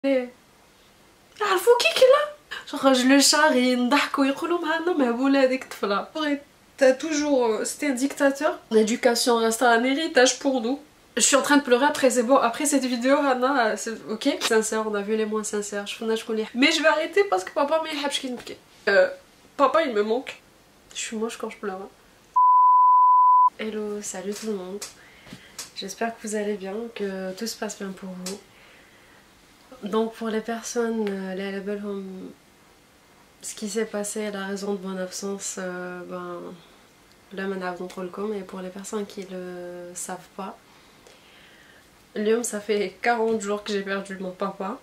يعرفوا كي كلا راجل شاغي نضحكوا يقولوا مهنا مهبوله هذيك الطفله. T'as toujours c'était un dictateur. L'éducation reste un héritage pour nous. Je suis en train de pleurer après, c'est bon. Après cette vidéo, Hannah, ok, sincère, on a vu les moins sincères. Mais je vais arrêter parce que papa m'a dit papa il me manque. Je suis moche quand je pleure. Hello, salut tout le monde. J'espère que vous allez bien, que tout se passe bien pour vous. Donc pour les personnes, ce qui s'est passé, la raison de mon absence, là maintenant et pour les personnes qui le savent pas, Liam, ça fait 40 jours que j'ai perdu mon papa.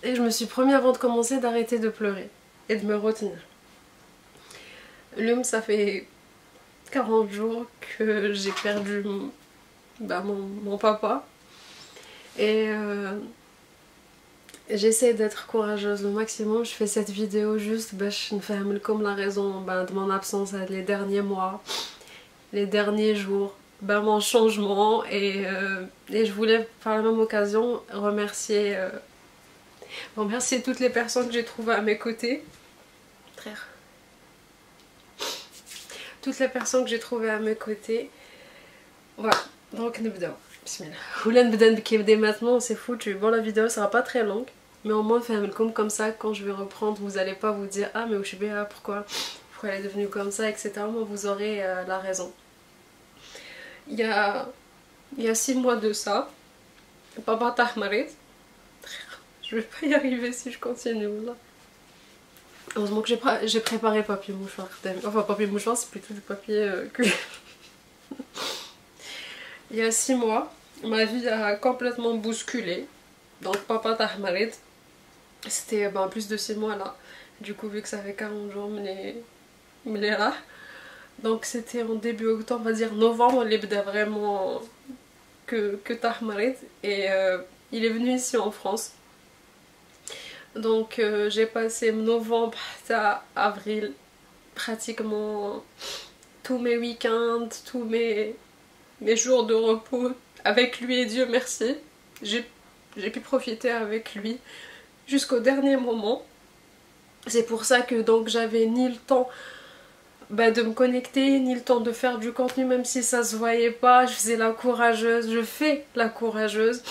Et je me suis promis avant de commencer d'arrêter de pleurer et de me retenir. Liam, ça fait 40 jours que j'ai perdu mon papa. Et j'essaie d'être courageuse au maximum. Je fais cette vidéo juste comme la raison de mon absence les derniers mois, les derniers jours, mon changement. Et je voulais par la même occasion remercier toutes les personnes que j'ai trouvées à mes côtés. Toutes les personnes que j'ai trouvées à mes côtés. Voilà, donc نبداو. Bismillah. Oula nbda maintenant, c'est foutu. Bon, la vidéo sera pas très longue, mais au moins comme ça, quand je vais reprendre, vous allez pas vous dire ah mais Ouchbéa, pourquoi elle est devenue comme ça, etc. Moi, vous aurez la raison. Il y a 6 mois de ça, papa tahmarit. Je vais pas y arriver si je continue là. Heureusement que j'ai préparé papier mouchoir. Enfin, papier mouchoir, c'est plutôt du papier que... Il y a 6 mois, ma vie a complètement bousculé. Donc papa tahmarit, c'était plus de 6 mois là. Du coup, vu que ça fait 40 jours, mais là. Donc c'était en début octobre, on va dire novembre, il est vraiment que tahmarit. Et il est venu ici en France. Donc j'ai passé novembre à avril, pratiquement tous mes week-ends, tous mes jours de repos avec lui, et Dieu merci. J'ai pu profiter avec lui jusqu'au dernier moment. C'est pour ça que donc j'avais ni le temps de me connecter, ni le temps de faire du contenu, même si ça se voyait pas. Je faisais la courageuse, je fais la courageuse,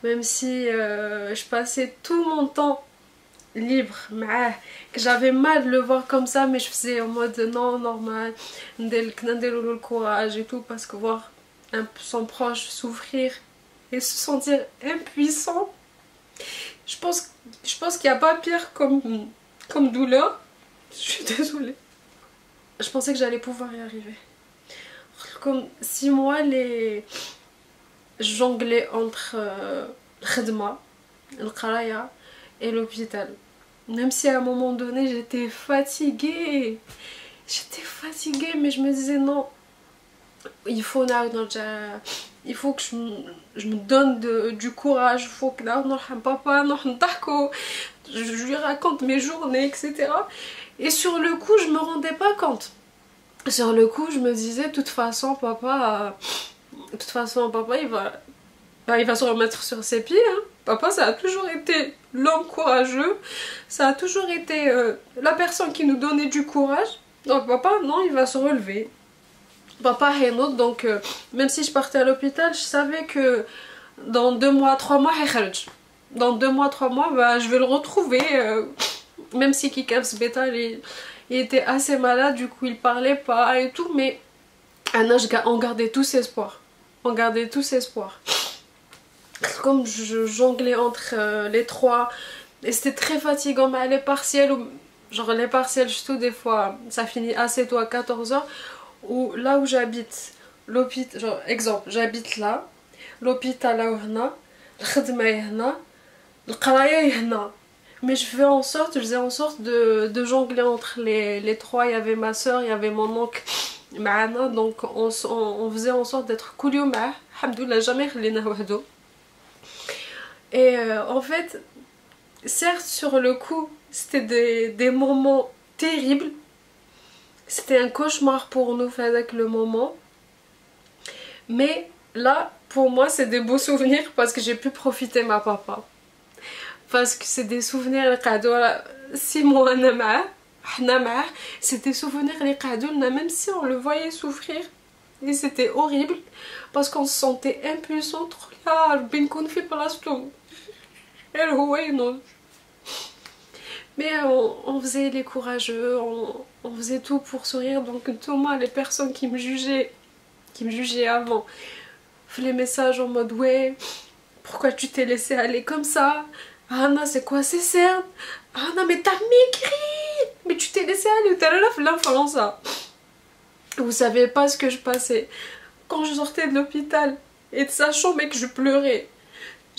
même si je passais tout mon temps libre, que j'avais mal de le voir comme ça, mais je faisais en mode non, normal, le courage et tout, parce que voir son proche souffrir et se sentir impuissant, je pense qu'il n'y a pas pire comme douleur. Je suis désolée. Je pensais que j'allais pouvoir y arriver. Comme 6 mois, je jonglais entre le khidma, le qaraya et l'hôpital. Même si à un moment donné j'étais fatiguée. Mais je me disais non, il faut que je me donne du courage. Il faut que papa, je lui raconte mes journées, etc. Et sur le coup je me rendais pas compte. Sur le coup je me disais de toute façon papa il va se remettre sur ses pieds, hein. Papa, ça a toujours été l'homme courageux, ça a toujours été la personne qui nous donnait du courage. Donc papa, non, il va se relever. Papa est un autre, donc même si je partais à l'hôpital, je savais que dans 2 mois, 3 mois, dans 2 mois, 3 mois, je vais le retrouver. Même si Kikabs Beta, il était assez malade, du coup il parlait pas et tout, mais Anna, on gardait tous espoir. Comme je jonglais entre les trois, et c'était très fatigant, mais les partiels, surtout des fois, ça finit assez tôt à 14 h, ou là où j'habite, l'hôpital, genre exemple, j'habite là, l'hôpital là où hna, le khidma hna, le qaraya hna. Mais je faisais en sorte de jongler entre les trois. Il y avait ma soeur, il y avait mon oncle, معنا, donc on faisait en sorte d'être كل يوم معاه. Alhamdoulilah, jamais خليناه وحده. Et en fait, certes sur le coup, c'était des moments terribles. C'était un cauchemar pour nous avec le moment. Mais là, pour moi, c'est des beaux souvenirs parce que j'ai pu profiter de ma papa. parce que c'est des souvenirs les قعدوا 6 mois انا معاه حنا معاه. C'est des souvenirs les قعدوا لنا même si on le voyait souffrir. Et c'était horrible parce qu'on se sentait impuissant. trop là ربي نكون في بلاصتو غير هو ينوض. Mais on faisait les courageux, on faisait tout pour sourire. Donc Thomas, les personnes qui me jugeaient avant, les messages en mode ouais, pourquoi tu t'es laissé aller comme ça? Anna, c'est quoi ces cernes? Anna, mais t'as maigri! Mais tu t'es laissé aller, t'as l'influence ça. Vous savez pas ce que je passais quand je sortais de l'hôpital et de sa chambre et que je pleurais.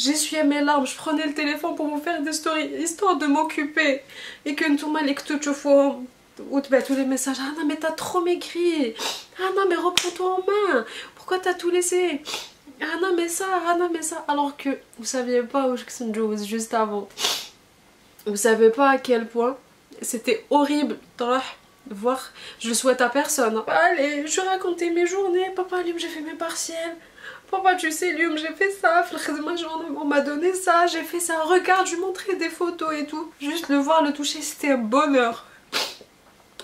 J'essuyais mes larmes, je prenais le téléphone pour vous faire des stories, histoire de m'occuper. Et que tout mal et que tout ou tous les messages. Ah non, mais t'as trop maigri. Ah non, mais reprends-toi en main. Pourquoi t'as tout laissé? Ah non, mais ça, ah non, mais ça. Alors que vous saviez pas où je suis juste avant. Vous savez pas à quel point c'était horrible de voir. Je le souhaite à personne. Allez, je racontais mes journées. Papa, lui, j'ai fait mes partiels. Papa, tu sais, lui, j'ai fait ça, on m'a donné ça, j'ai fait ça, regarde, je lui montrais des photos et tout. Juste le voir, le toucher, c'était un bonheur.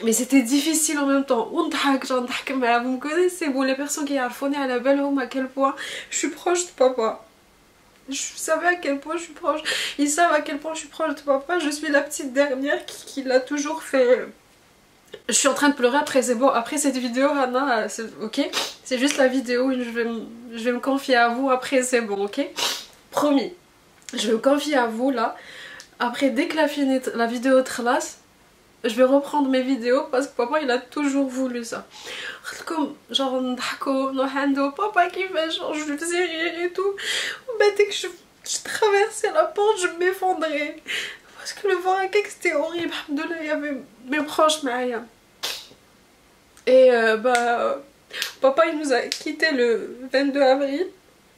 Mais c'était difficile en même temps. Vous me connaissez, vous, les personnes qui arfonné à la belle homme, à quel point je suis proche de papa. Je savais à quel point je suis proche. Ils savent à quel point je suis proche de papa. Je suis la petite dernière qui l'a toujours fait. Je suis en train de pleurer après, c'est bon. Après cette vidéo, Anna, ok? C'est juste la vidéo, je vais me confier à vous. Après, c'est bon, ok? Promis. Je vais me confier à vous là. Après, dès que la vidéo trace, je vais reprendre mes vidéos parce que papa il a toujours voulu ça. Comme genre, papa qui fait genre, je lui faisais rire et tout. Mais dès que je traversais la porte, je m'effondrais. Parce que le voir avec c'était horrible. Alhamdoulilah, il y avait mes proches, Maïa. Et papa il nous a quittés le 22 avril.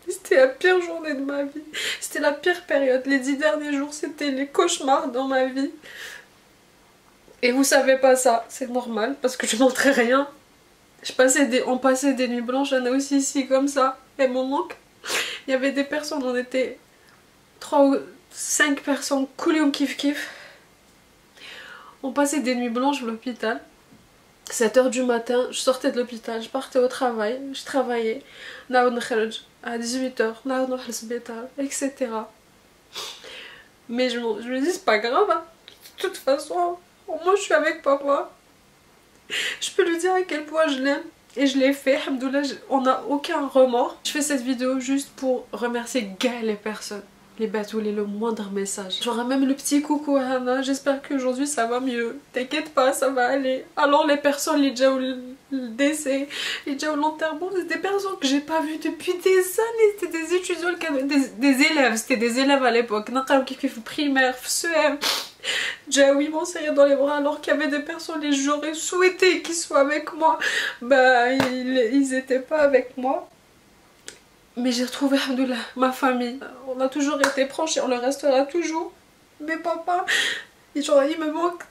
C'était la pire journée de ma vie. C'était la pire période. Les 10 derniers jours, c'était les cauchemars dans ma vie. Et vous savez pas ça, c'est normal parce que je montrais rien. On passait des nuits blanches, j'en ai aussi ici comme ça. Et mon oncle, il y avait des personnes, on était 3 ou 5 personnes, coulium kiff kiff. On passait des nuits blanches à l'hôpital. 7 h du matin, je sortais de l'hôpital, je partais au travail, je travaillais. À 18 h, etc. Mais je me dis, c'est pas grave, hein. De toute façon, au moins je suis avec papa. Je peux lui dire à quel point je l'aime. Et je l'ai fait, alhamdoulilah, on n'a aucun remords. Je fais cette vidéo juste pour remercier les personnes. Les bateaux, le moindre message. J'aurai même le petit coucou à Hannah. J'espère qu'aujourd'hui ça va mieux. T'inquiète pas, ça va aller. Alors les personnes, les déjà le décès, les déjà l'enterrement, c'est des personnes que j'ai pas vues depuis des années. C'était des étudiants, des élèves. C'était des élèves à l'époque. Qui fait primaire, CM. Jaoui m'en serrait dans les bras alors qu'il y avait des personnes et j'aurais souhaité qu'ils soient avec moi. Bah ils étaient pas avec moi. Mais j'ai retrouvé, alhamdoulilah, ma famille. On a toujours été proches et on le restera toujours. Mais papa, genre, il me manque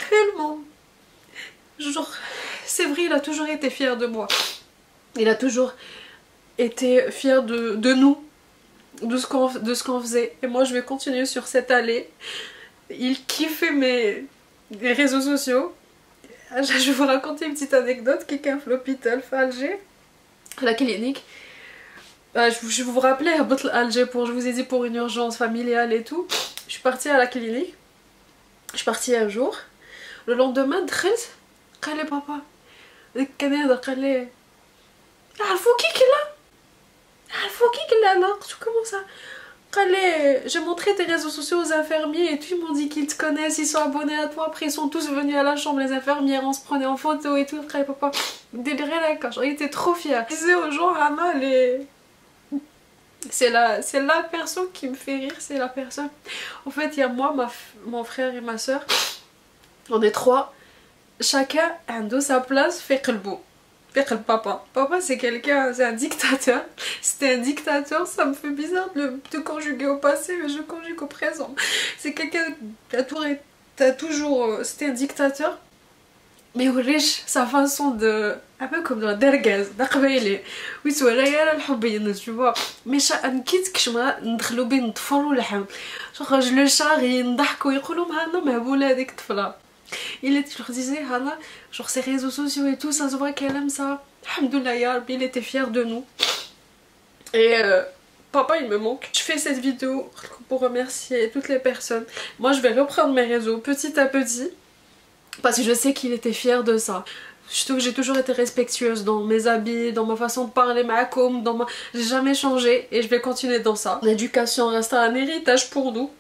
tellement. Genre, c'est vrai, il a toujours été fier de moi. Il a toujours été fier de nous, de ce qu'on faisait. Et moi, je vais continuer sur cette allée. Il kiffait mes réseaux sociaux. Je vais vous raconter une petite anecdote. Quelqu'un à l'hôpital, à Alger, à la clinique. Je vous rappelais à Alger je vous ai dit pour une urgence familiale et tout. Je suis partie à la clinique. Je suis partie un jour. Le lendemain, قال لي papa. قال لي عرفوا كي كلا comment ça. J'ai montré tes réseaux sociaux aux infirmiers et tout, ils m'ont dit qu'ils te connaissent, ils sont abonnés à toi. Après ils sont tous venus à la chambre, les infirmières, on se prenait en photo et tout. Après papa, déliré là quand j'étais trop fière. Je disais aux gens, Anna, c'est la personne qui me fait rire, c'est la personne. En fait, il y a moi, mon frère et ma soeur. On est 3. Chacun a de sa place, fait que le beau. Papa. Papa, c'est quelqu'un, c'est un dictateur. C'était un dictateur, ça me fait bizarre de conjuguer au passé, mais je conjugue au présent. C'est quelqu'un qui a toujours. C'était un dictateur. ما يوريش sa façon de un peu comme dans درجاز دقبيلي ويسوى غير الحب ينز tu vois مي نكيت كشما ندخلو بين نطفر ولحم شوخ لو شاغي نضحكو يقولوا هانا مهبوله هذيك الطفله il était je disais Hana genre ses réseaux sociaux et tout ça se voit qu'elle aime ça alhamdoulilah ya Rabbi il était fier de nous et papa il me manque. Je fais cette vidéo pour remercier toutes les personnes. Moi je vais reprendre mes réseaux petit à petit parce que je sais qu'il était fier de ça. Surtout que j'ai toujours été respectueuse dans mes habits, dans ma façon de parler, ma com, j'ai jamais changé et je vais continuer dans ça. L'éducation restera un héritage pour nous.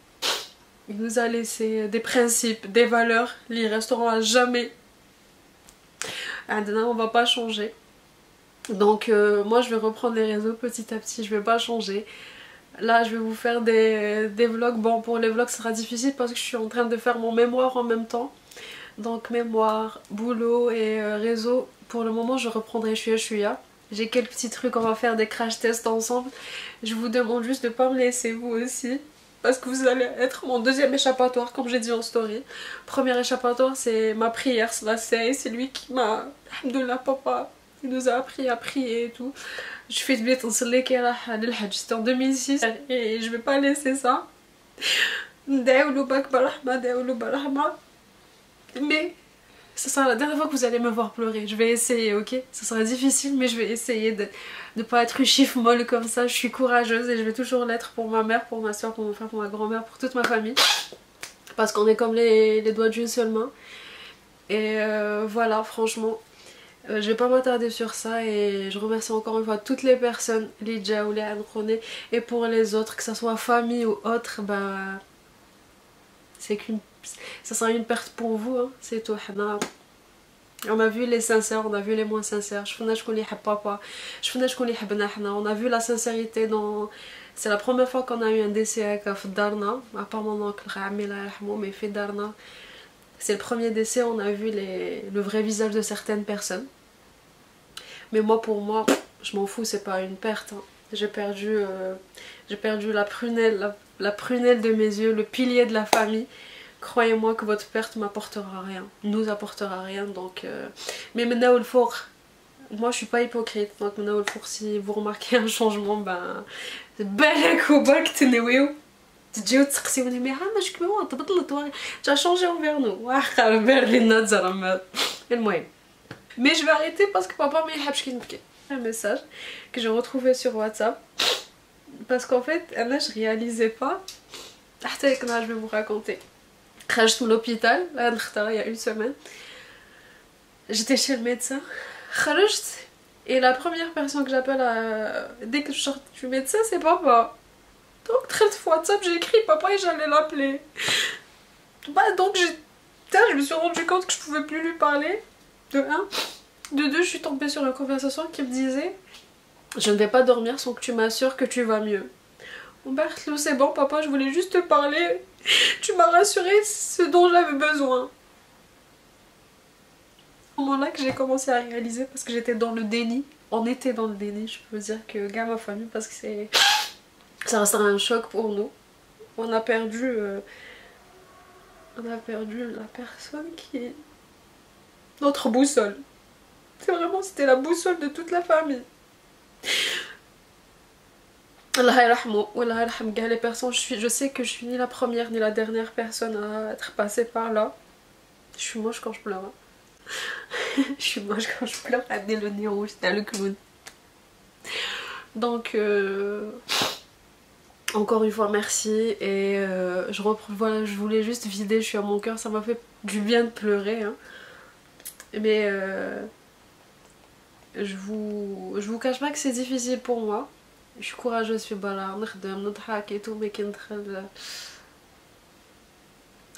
Il nous a laissé des principes, des valeurs, ils resteront à jamais. On va pas changer. Donc moi je vais reprendre les réseaux petit à petit, je vais pas changer. Là je vais vous faire des vlogs. Bon pour les vlogs ce sera difficile parce que je suis en train de faire mon mémoire en même temps. Donc mémoire, boulot et réseau. Pour le moment je reprendrai Shuya. J'ai quelques petits trucs, on va faire des crash tests ensemble. Je vous demande juste de pas me laisser vous aussi. Parce que vous allez être mon deuxième échappatoire comme j'ai dit en story. Premier échappatoire c'est ma prière, c'est lui qui m'a... Alhamdoulilah papa. Il nous a appris à prier et tout. Je fais bien c'était en 2006 et je vais pas laisser ça. Mais ce sera la dernière fois que vous allez me voir pleurer. Je vais essayer, ok? Ce sera difficile mais je vais essayer de ne pas être une chiffre molle comme ça. Je suis courageuse et je vais toujours l'être pour ma mère, pour ma soeur, pour mon frère, pour ma grand-mère, pour toute ma famille. Parce qu'on est comme les doigts d'une seule main. Et voilà, franchement. Je vais pas m'attarder sur ça et je remercie encore une fois toutes les personnes, Lidja ou les Ankhone, et pour les autres, que ce soit famille ou autre, bah c'est qu'une, ça sera une perte pour vous, hein, c'est tout. On a vu les sincères, on a vu les moins sincères. On a vu la sincérité dans... C'est la première fois qu'on a eu un décès à Darna, à part mon oncle mais fait Darna. C'est le premier décès, on a vu le vrai visage de certaines personnes. Mais moi, pour moi, je m'en fous, c'est pas une perte. Hein. J'ai perdu la prunelle de mes yeux, le pilier de la famille. Croyez-moi que votre perte m'apportera rien, nous apportera rien. Donc, mais maintenant, moi je suis pas hypocrite. Donc maintenant, si vous remarquez un changement, ben, tu as changé envers nous. Mais je vais arrêter parce que papa m'a dit un message que j'ai retrouvé sur WhatsApp. Parce qu'en fait, je réalisais pas. Je vais vous raconter. Je suis à l'hôpital, il y a une semaine. J'étais chez le médecin. Et la première personne que j'appelle dès que je sors du médecin, c'est papa. Donc très fois WhatsApp, j'ai écrit papa et j'allais l'appeler. Donc je me suis rendu compte que je pouvais plus lui parler. De 1. De 2, je suis tombée sur une conversation qui me disait je ne vais pas dormir sans que tu m'assures que tu vas mieux. Berthelou, c'est bon papa, je voulais juste te parler. Tu m'as rassuré ce dont j'avais besoin. C'est au moment-là que j'ai commencé à réaliser parce que j'étais dans le déni. On était dans le déni, je peux dire que gars ma famille parce que ça restera un choc pour nous. On a perdu la personne qui est notre boussole. C'est vraiment, c'était la boussole de toute la famille. Allah yarhamou, Allah yarham les personnes. Je sais que je suis ni la première ni la dernière personne à être passée par là. Je suis moche quand je pleure. Je suis moche quand je pleure. Regardez le nez rouge, c'était le clown. Donc encore une fois merci et voilà, je voulais juste vider, je suis à mon cœur, ça m'a fait du bien de pleurer hein. Mais je vous cache pas que c'est difficile pour moi. Je suis courageuse في بالها نخدم نضحك et tout mais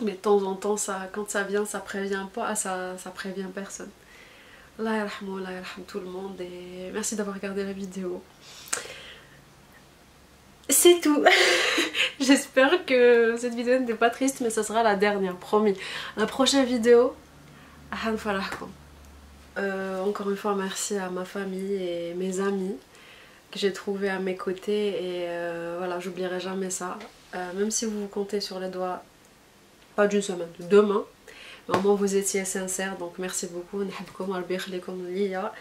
mais de temps en temps ça, quand ça vient ça prévient pas, ça prévient personne. Allah yarhamou, Allah yarham tout le monde et merci d'avoir regardé la vidéo. C'est tout. J'espère que cette vidéo n'était pas triste mais ça sera la dernière, promis. La prochaine vidéo encore une fois merci à ma famille et mes amis que j'ai trouvé à mes côtés et voilà, j'oublierai jamais ça. Même si vous vous comptez sur les doigts, pas d'une semaine, de 2 mains, Vraiment vous étiez sincère, donc merci beaucoup. نحبكم ربي يخليكم ليا.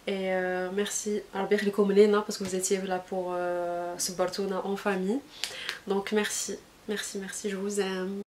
Et merci ربي يخليكم لينا parce que vous étiez là pour supporter en famille. Donc merci, je vous aime.